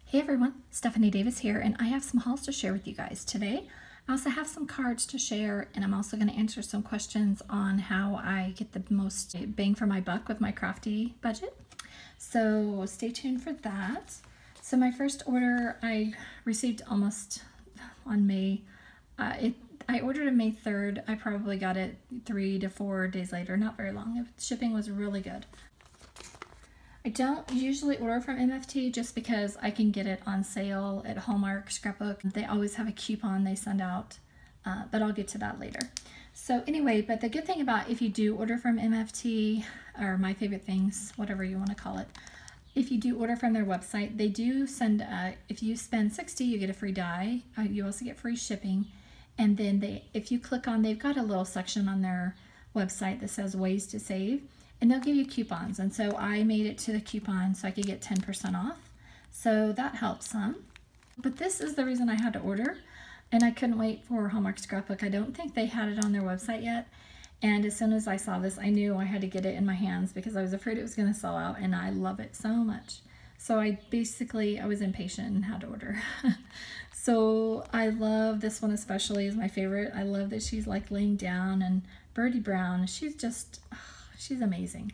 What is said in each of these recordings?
Hey everyone, Stephanie Davis here, and I have some hauls to share with you guys today. I also have some cards to share, and I'm also going to answer some questions on how I get the most bang for my buck with my Crafty budget. So stay tuned for that. So my first order I received almost on May. I ordered it May 3rd. I probably got it 3 to 4 days later, not very long. Shipping was really good. I don't usually order from MFT just because I can get it on sale at Hallmark Scrapbook. They always have a coupon they send out, but I'll get to that later. So anyway, but the good thing about if you do order from MFT, or My Favorite Things, whatever you want to call it, if you do order from their website, they do send, if you spend $60, you get a free die. You also get free shipping. And then if you click on, they've got a little section on their website that says ways to save. And they'll give you coupons, and so I made it to the coupon so I could get 10% off. So that helps some. But this is the reason I had to order, and I couldn't wait for Hallmark Scrapbook. I don't think they had it on their website yet, and as soon as I saw this, I knew I had to get it in my hands because I was afraid it was going to sell out, and I love it so much. So I was impatient and had to order. So I love this one especially, is my favorite. I love that she's like laying down, and Birdie Brown, she's amazing.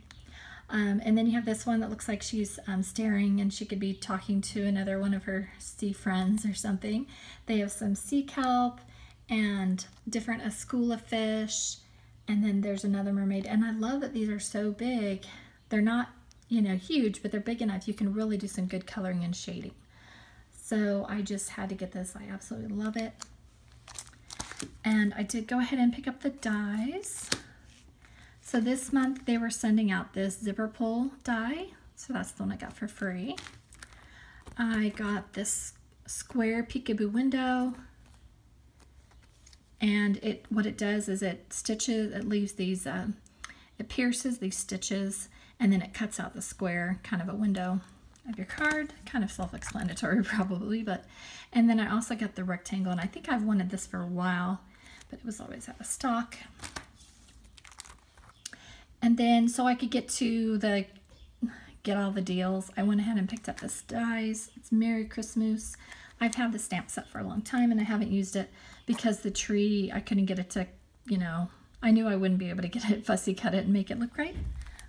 And then you have this one that looks like she's staring, and she could be talking to another one of her sea friends or something. They have some sea kelp and a school of fish, and then there's another mermaid. And I love that these are so big. They're not, huge, but they're big enough. You can really do some good coloring and shading. So I just had to get this. I absolutely love it. And I did go ahead and pick up the dies. So this month they were sending out this zipper pull die. So that's the one I got for free. I got this square peekaboo window. And what it does is it leaves these, it pierces these stitches, and then it cuts out the square, kind of a window of your card. Kind of self-explanatory probably, and then I also got the rectangle, and I think I've wanted this for a while, but it was always out of stock. And then, so I could get all the deals, I went ahead and picked up this dies. It's Merry Christmas. I've had the stamp set for a long time, and I haven't used it because the tree, I couldn't get it to, I knew I wouldn't be able to get it, fussy cut it and make it look right.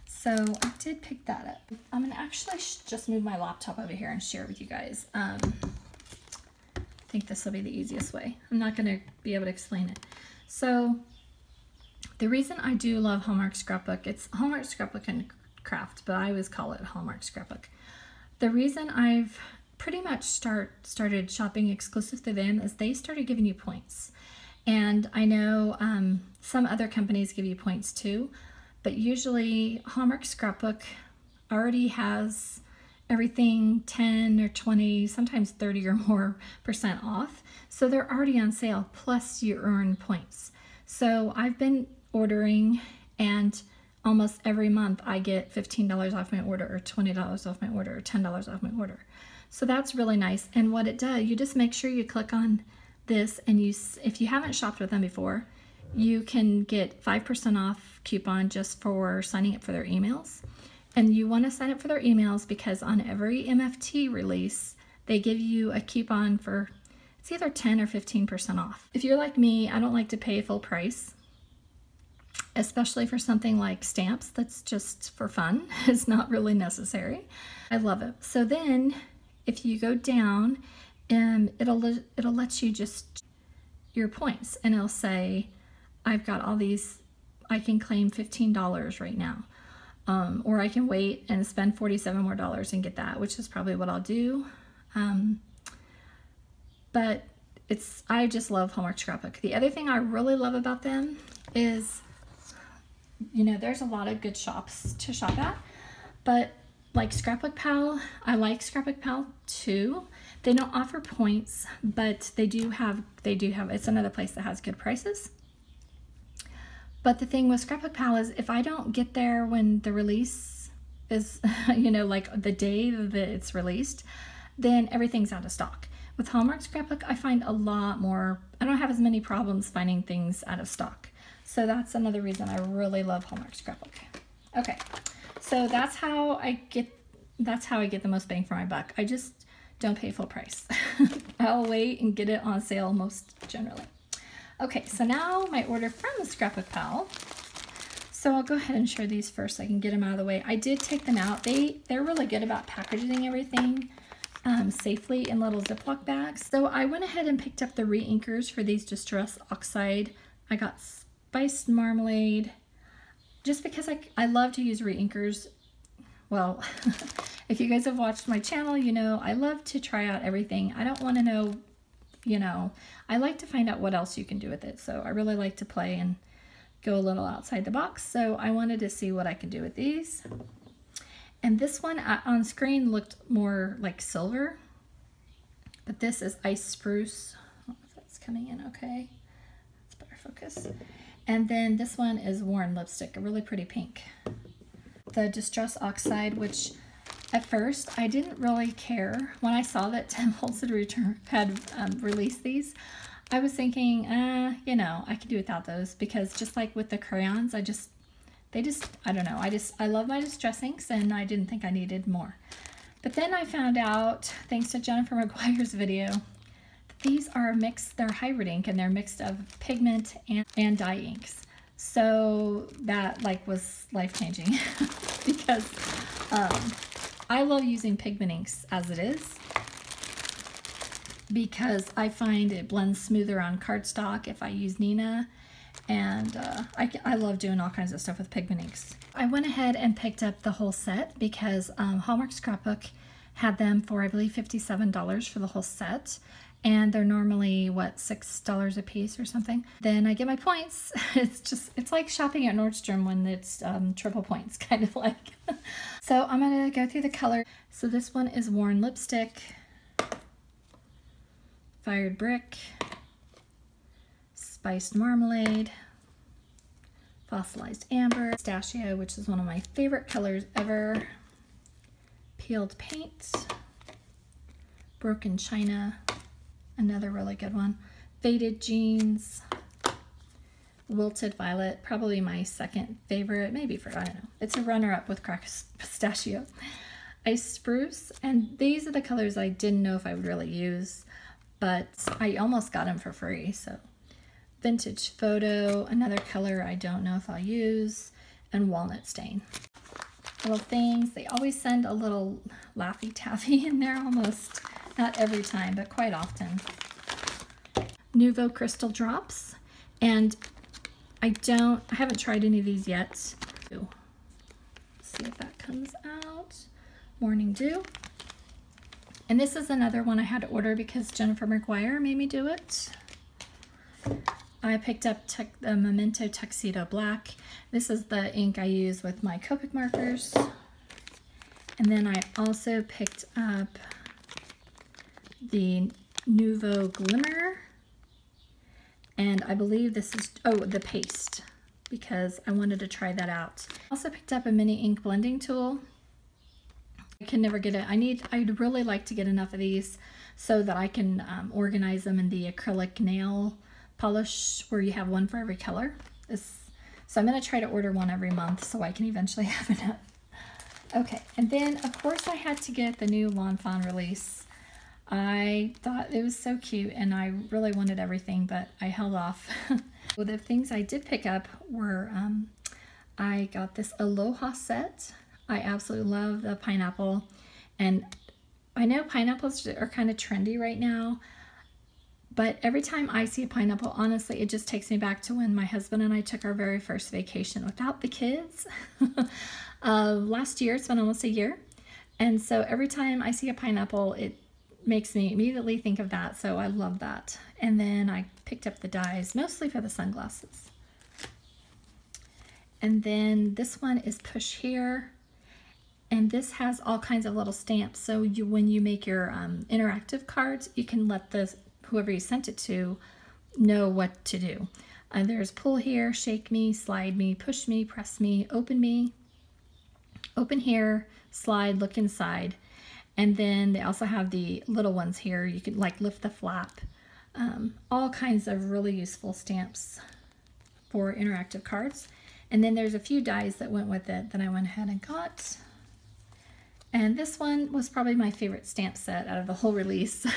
So I did pick that up. I'm going to actually just move my laptop over here and share it with you guys. I think this will be the easiest way. I'm not going to be able to explain it. So the reason I do love Hallmark Scrapbook, it's Hallmark Scrapbook and Craft, but I always call it Hallmark Scrapbook. The reason I've pretty much started shopping exclusive to them is they started giving you points. And I know some other companies give you points too, but usually Hallmark Scrapbook already has everything 10 or 20, sometimes 30 or more % off. So they're already on sale, plus you earn points. So I've been ordering, and almost every month I get $15 off my order, or $20 off my order, or $10 off my order. So that's really nice. And what it does, you just make sure you click on this, and if you haven't shopped with them before, you can get 5% off coupon just for signing up for their emails. And you want to sign up for their emails because on every MFT release, they give you a coupon for, it's either 10 or 15% off. If you're like me, I don't like to pay full price, especially for something like stamps that's just for fun. It's not really necessary. I love it. So then if you go down, it'll let you just your points, and it'll say, I've got all these, I can claim $15 right now. Or I can wait and spend $47 more and get that, which is probably what I'll do. But I just love Hallmark Scrapbook. The other thing I really love about them is, there's a lot of good shops to shop at, but like Scrapbook Pal, I like Scrapbook Pal too. They don't offer points, but they do have, it's another place that has good prices. But the thing with Scrapbook Pal is if I don't get there when the release is, like the day that it's released, then everything's out of stock. With Hallmark Scrapbook, I find a lot more, I don't have as many problems finding things out of stock. So that's another reason I really love Hallmark Scrapbook. Okay, so that's how I get the most bang for my buck. I just don't pay full price. I'll wait and get it on sale most generally. Okay, so now my order from the Scrapbook Pal. So I'll go ahead and share these first so I can get them out of the way. I did take them out. They're really good about packaging everything safely in little Ziploc bags. So I went ahead and picked up the re-inkers for these Distress Oxide. I got Spiced Marmalade, just because I love to use re-inkers. Well, if you guys have watched my channel, you know I love to try out everything. I don't want to know, you know, I like to find out what else you can do with it. So I really like to play and go a little outside the box. So I wanted to see what I can do with these. And this one on screen looked more like silver, but this is Ice Spruce. I don't know if that's coming in okay. That's better focus. And then this one is Worn Lipstick, a really pretty pink. The Distress Oxide, which at first I didn't really care. When I saw that Tim Holtz had released these, I was thinking, you know, I could do without those, because just like with the crayons, I don't know, I love my Distress inks and I didn't think I needed more. But then I found out, thanks to Jennifer McGuire's video, that these are mixed, they're hybrid ink, and they're mixed of pigment and dye inks. So that like was life-changing because I love using pigment inks as it is, because I find it blends smoother on cardstock if I use Nina, and I love doing all kinds of stuff with pigment inks. I went ahead and picked up the whole set because Hallmark Scrapbook had them for, I believe, $57 for the whole set, and they're normally, what, $6 a piece or something. Then I get my points. It's like shopping at Nordstrom when it's triple points, kind of like. So I'm gonna go through the color. So this one is Worn Lipstick, Fired Brick, Spiced Marmalade, Fossilized Amber, Pistachio, which is one of my favorite colors ever, Peeled Paint, Broken China, another really good one, Faded Jeans, Wilted Violet, probably my second favorite, maybe for, I don't know, it's a runner-up with Cracked Pistachio, Ice Spruce, and these are the colors I didn't know if I would really use, but I almost got them for free, so. Vintage Photo, another color I don't know if I'll use, and Walnut Stain. Little things, they always send a little Laffy Taffy in there almost, not every time, but quite often. Nouveau Crystal Drops, and I haven't tried any of these yet. Let's see if that comes out. Morning Dew. And this is another one I had to order because Jennifer McGuire made me do it. I picked up the Memento Tuxedo Black. This is the ink I use with my Copic markers. And then I also picked up the Nouveau Glimmer. And I believe this is, oh, the paste, because I wanted to try that out. Also picked up a mini ink blending tool. I can never get it. I'd really like to get enough of these so that I can organize them in the acrylic nail polish where you have one for every color. So I'm going to try to order one every month so I can eventually have enough. Okay, and then of course I had to get the new Lawn Fawn release. I thought it was so cute and I really wanted everything, but I held off. Well, the things I did pick up were, I got this Aloha set. I absolutely love the pineapple, and I know pineapples are kind of trendy right now, but every time I see a pineapple, honestly, it just takes me back to when my husband and I took our very first vacation without the kids. Last year, it's been almost a year. And so every time I see a pineapple, it makes me immediately think of that. So I love that. And then I picked up the dies, mostly for the sunglasses. And then this one is Push Here. And this has all kinds of little stamps. So when you make your interactive cards, you can let whoever you sent it to know what to do. There's pull here, shake me, slide me, push me, press me, open here, slide, look inside. And then they also have the little ones here. You can like lift the flap. All kinds of really useful stamps for interactive cards. And then there's a few dies that went with it that I went ahead and got. And this one was probably my favorite stamp set out of the whole release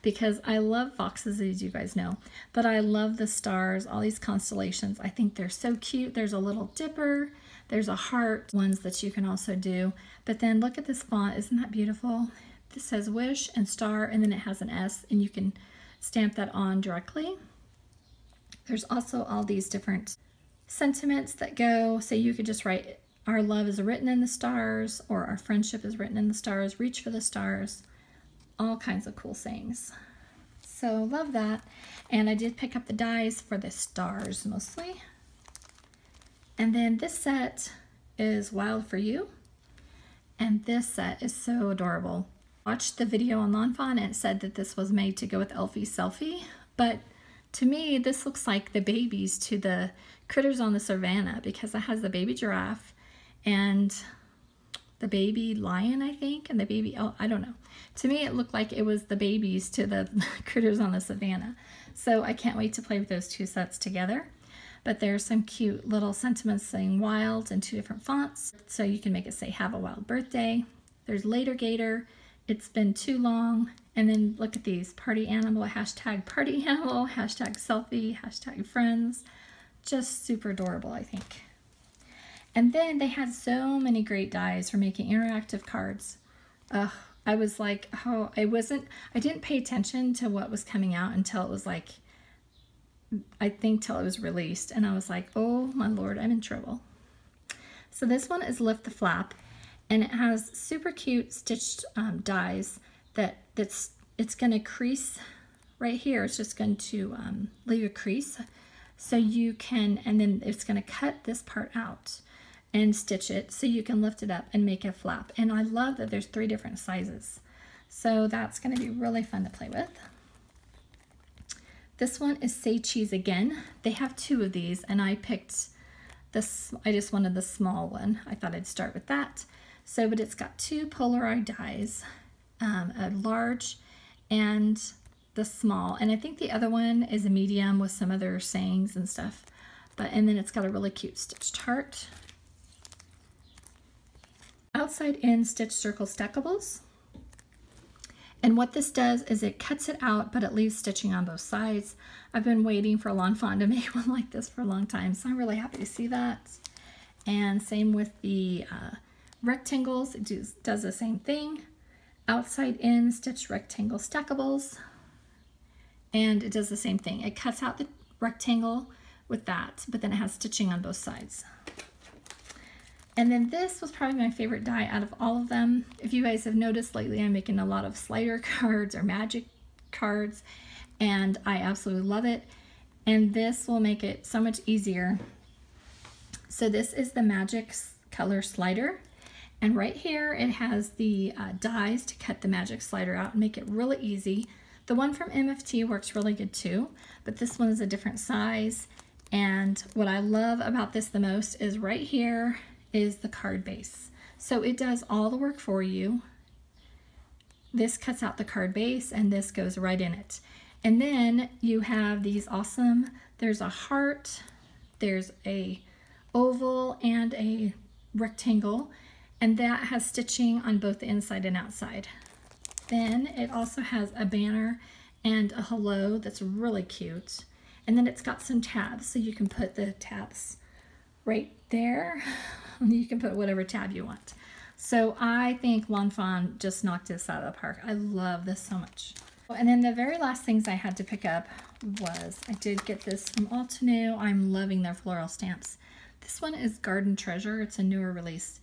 because I love foxes, as you guys know, but I love the stars, all these constellations. I think they're so cute. There's a little dipper, there's a heart, ones that you can also do. But then look at this font, isn't that beautiful? This says wish and star, and then it has an S, and you can stamp that on directly. There's also all these different sentiments that go, so you could just write, our love is written in the stars, or our friendship is written in the stars, reach for the stars, all kinds of cool sayings. So love that. And I did pick up the dies for the stars mostly. And then this set is Wild for You. And this set is so adorable. Watched the video on Lawn Fawn and it said that this was made to go with Elfie's Selfie, but to me this looks like the babies to the Critters on the Savannah, because it has the baby giraffe and the baby lion, I think, and the baby, oh, I don't know. To me, it looked like it was the babies to the Critters on the Savannah. So I can't wait to play with those two sets together. But there's some cute little sentiments saying wild in 2 different fonts. So you can make it say, have a wild birthday. There's Later Gator, it's been too long. And then look at these, party animal, hashtag party animal, hashtag selfie, hashtag friends. Just super adorable, I think. And then they had so many great dies for making interactive cards. I was like, oh, I didn't pay attention to what was coming out until it was like, I think till it was released. And I was like, oh my Lord, I'm in trouble. So this one is Lift the Flap, and it has super cute stitched dies it's gonna crease right here. It's just going to leave a crease. So you can, and then it's gonna cut this part out and stitch it so you can lift it up and make a flap. And I love that there's 3 different sizes. So that's gonna be really fun to play with. This one is Say Cheese Again. They have 2 of these and I picked this, I just wanted the small one. I thought I'd start with that. So, but it's got 2 Polaroid dies, a large and the small. And I think the other one is a medium with some other sayings and stuff. And then it's got a really cute stitched heart. Outside in stitch circle stackables. And what this does is it cuts it out, but it leaves stitching on both sides. I've been waiting for Lawn Fawn to make one like this for a long time, so I'm really happy to see that. And same with the rectangles, it does the same thing. Outside in stitch rectangle stackables, and it does the same thing. It cuts out the rectangle with that, but then it has stitching on both sides. And then this was probably my favorite die out of all of them. If you guys have noticed lately, I'm making a lot of slider cards or magic cards, and I absolutely love it. And this will make it so much easier. So this is the magic color slider. And right here, it has the dies to cut the magic slider out and make it really easy. The one from MFT works really good too, but this one is a different size. And what I love about this the most is right here is the card base. So it does all the work for you. This cuts out the card base and this goes right in it. And then you have these awesome, there's a heart, there's a oval and a rectangle, and that has stitching on both the inside and outside. Then it also has a banner and a hello that's really cute. And then it's got some tabs, so you can put the tabs right there. You can put whatever tab you want. So I think Lawn Fawn just knocked this out of the park. I love this so much. And then the very last things I had to pick up was, I did get this from Altenew. I'm loving their floral stamps. This one is Garden Treasure. It's a newer release.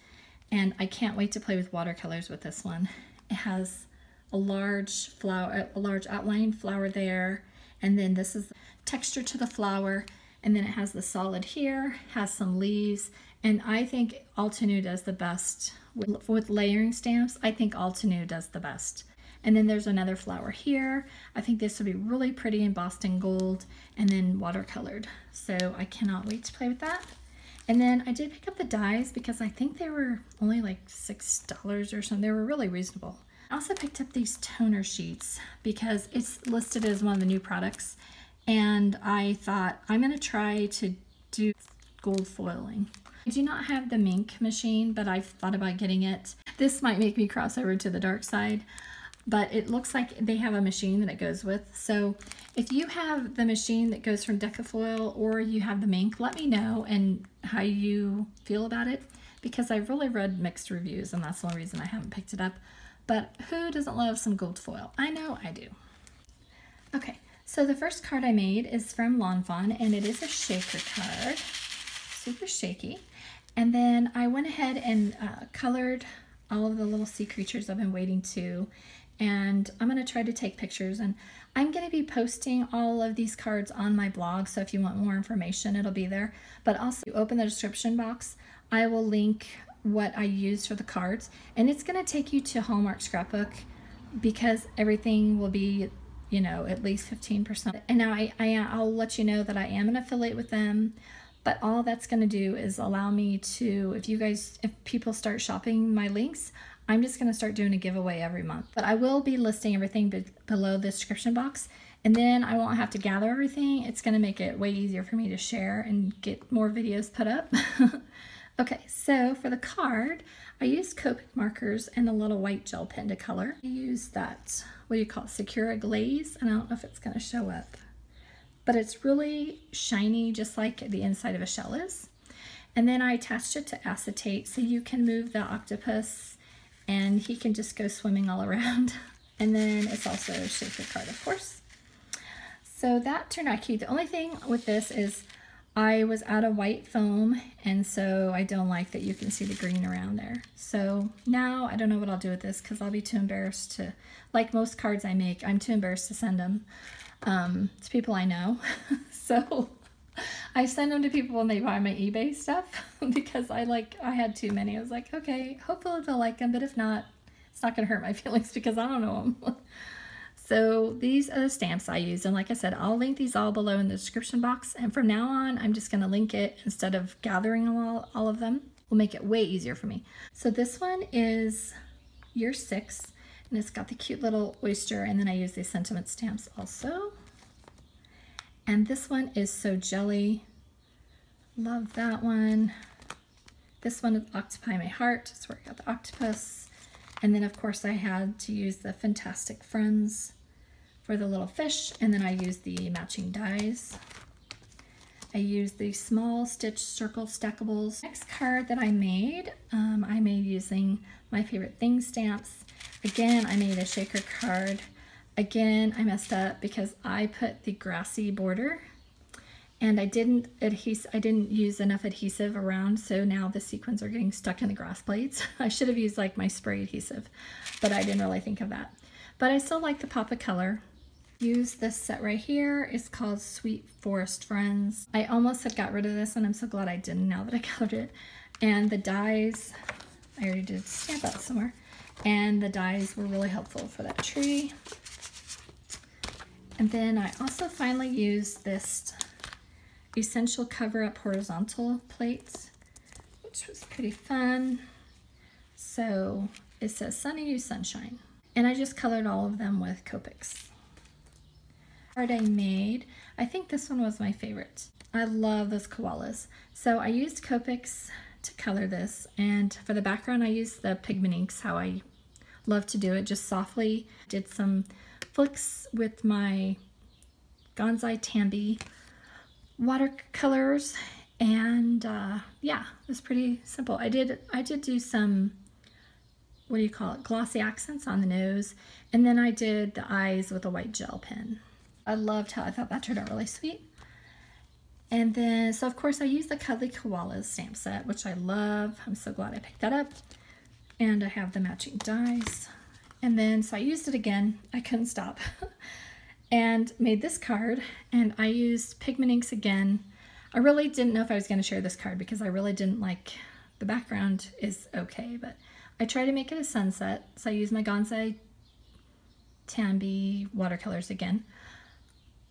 And I can't wait to play with watercolors with this one. It has a large flower, a large outline flower there. And then this is the texture to the flower. And then it has the solid here, has some leaves. And I think Altenew does the best with layering stamps. I think Altenew does the best. And then there's another flower here. I think this would be really pretty in Boston Gold and then watercolored. So I cannot wait to play with that. And then I did pick up the dies because I think they were only like $6 or something. They were really reasonable. I also picked up these toner sheets because it's listed as one of the new products. And I thought I'm gonna try to do gold foiling. I do not have the mink machine, but I've thought about getting it. This might make me cross over to the dark side, but it looks like they have a machine that it goes with. So if you have the machine that goes from Decafoil or you have the mink, let me know and how you feel about it, because I've really read mixed reviews and that's the only reason I haven't picked it up. But who doesn't love some gold foil? I know I do. Okay, so the first card I made is from Lawn Fawn, and it is a shaker card. Super shaky. And then I went ahead and colored all of the little sea creatures I've been waiting to, and I'm going to try to take pictures, and I'm going to be posting all of these cards on my blog, so if you want more information it'll be there. But also, you open the description box, I will link what I used for the cards, and it's going to take you to Hallmark Scrapbook, because everything will be, you know, at least 15%. And now I'll let you know that I am an affiliate with them. But all that's going to do is allow me to, if people start shopping my links, I'm just going to start doing a giveaway every month. But I will be listing everything below the description box, and then I won't have to gather everything. It's going to make it way easier for me to share and get more videos put up. Okay, so for the card, I used Copic markers and a little white gel pen to color. I used that, what do you call it, Secura glaze, and I don't know if it's going to show up. But it's really shiny, just like the inside of a shell is. And then I attached it to acetate, so you can move the octopus and he can just go swimming all around. And then it's also a shaker card, of course. So that turned out cute. The only thing with this is I was out of white foam, and so I don't like that you can see the green around there. So now I don't know what I'll do with this, because I'll be too embarrassed to, like most cards I make, I'm too embarrassed to send them to people I know. So I send them to people when they buy my eBay stuff, because I had too many. I was like, okay, hopefully they'll like them, but if not, it's not gonna hurt my feelings because I don't know them. So these are the stamps I use, and like I said, I'll link these all below in the description box, and from now on I'm just gonna link it instead of gathering all of them. Will make it way easier for me. So this one is year 6, and it's got the cute little oyster, and then I use these sentiment stamps also. And this one is So Jelly. Love that one. This one is Octopi My Heart. That's where I got the octopus. And then of course I had to use the Fantastic Friends for the little fish, and then I used the matching dies. I used the small stitch circle stackables. Next card that I made using my favorite things stamps. Again, I made a shaker card. Again, I messed up because I put the grassy border and I didn't use enough adhesive around, so now the sequins are getting stuck in the grass blades. I should have used like my spray adhesive, but I didn't really think of that. But I still like the pop of color. Use this set right here. It's called Sweet Forest Friends. I almost had got rid of this, and I'm so glad I didn't now that I colored it. And the dies, I already did stamp out somewhere, and the dies were really helpful for that tree. And then I also finally used this Essential Cover Up horizontal plate, which was pretty fun. So it says Sunny You Sunshine, and I just colored all of them with Copics. Card I made, I think this one was my favorite. I love those koalas. So I used Copics to color this, and for the background I used the pigment inks, how I love to do it, just softly. Did some flicks with my Gonzai Tambi watercolors, and yeah, it was pretty simple. I did do some, what do you call it, glossy accents on the nose, and then I did the eyes with a white gel pen. I loved how I thought that turned out really sweet. And then, so of course I used the Cuddly Koalas stamp set, which I love. I'm so glad I picked that up. And I have the matching dies. And then, so I used it again. I couldn't stop. And made this card, and I used pigment inks again. I really didn't know if I was going to share this card because I really didn't like, the background is okay, but I tried to make it a sunset. So I used my Gonzai Tambi watercolors again.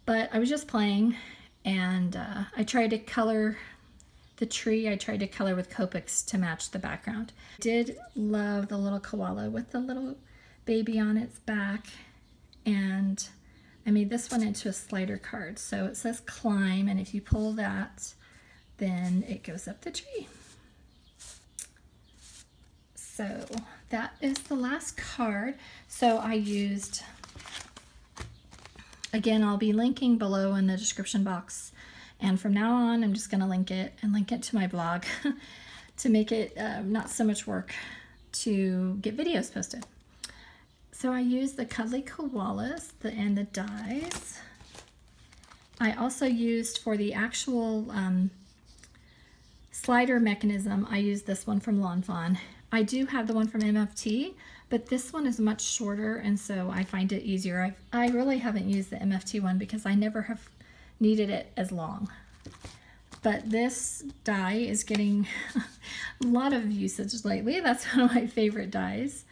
But I was just playing, and I tried to color the tree. I tried to color with Copics to match the background. I did love the little koala with the little baby on its back, and I made this one into a slider card. So it says Climb, and if you pull that, then it goes up the tree. So that is the last card. So I used, again, I'll be linking below in the description box. And from now on, I'm just going to link it to my blog to make it not so much work to get videos posted. So I used the Cuddly Koalas and the dies. I also used for the actual slider mechanism, I used this one from Lawn Fawn. I do have the one from MFT, but this one is much shorter, and so I find it easier. I really haven't used the MFT one because I never have needed it as long. But this die is getting a lot of usage lately. That's one of my favorite dies.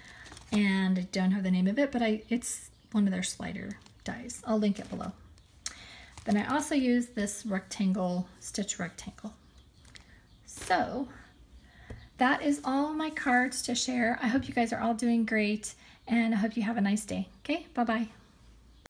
And I don't have the name of it, but it's one of their slider dies. I'll link it below. Then I also use this rectangle, stitch rectangle. So that is all my cards to share. I hope you guys are all doing great, and I hope you have a nice day. Okay, bye-bye.